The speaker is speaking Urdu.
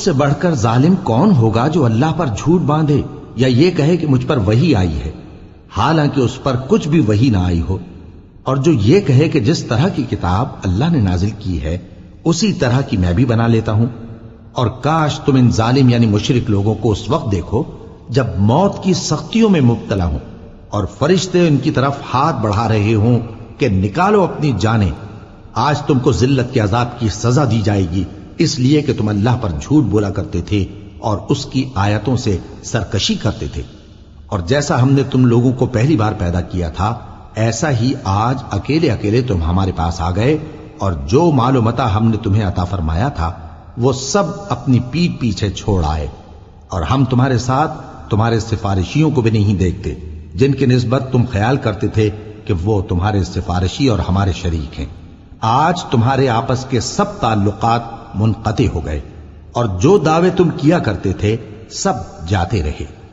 سے بڑھ کر ظالم کون ہوگا جو اللہ پر جھوٹ باندھے یا یہ کہے کہ مجھ پر وحی آئی ہے، حالانکہ اس پر کچھ بھی وحی نہ آئی ہو، اور جو یہ کہے کہ جس طرح کی کتاب اللہ نے نازل کی ہے اسی طرح کی میں بھی بنا لیتا ہوں۔ اور کاش تم ان ظالم یعنی مشرک لوگوں کو اس وقت دیکھو جب موت کی سختیوں میں مبتلا ہوں اور فرشتے ان کی طرف ہاتھ بڑھا رہے ہوں کہ نکالو اپنی جانیں، آج تم کو ذلت کے عذاب کی سزا دی جائے گی، اس لیے کہ تم اللہ پر جھوٹ بولا کرتے تھے اور اس کی آیتوں سے سرکشی کرتے تھے۔ اور جیسا ہم نے تم لوگوں کو پہلی بار پیدا کیا تھا ایسا ہی آج اکیلے اکیلے تم ہمارے پاس آ گئے، اور جو مال و متاع ہم نے تمہیں عطا فرمایا تھا وہ سب اپنی پیٹھ پیچھے چھوڑ آئے، اور ہم تمہارے ساتھ تمہارے سفارشیوں کو بھی نہیں دیکھتے جن کی نسبت تم خیال کرتے تھے کہ وہ تمہارے سفارشی اور ہمارے شریک ہیں۔ آج تمہارے آپس کے سب تعلقات منقطع ہو گئے، اور جو دعوے تم کیا کرتے تھے سب جاتے رہے۔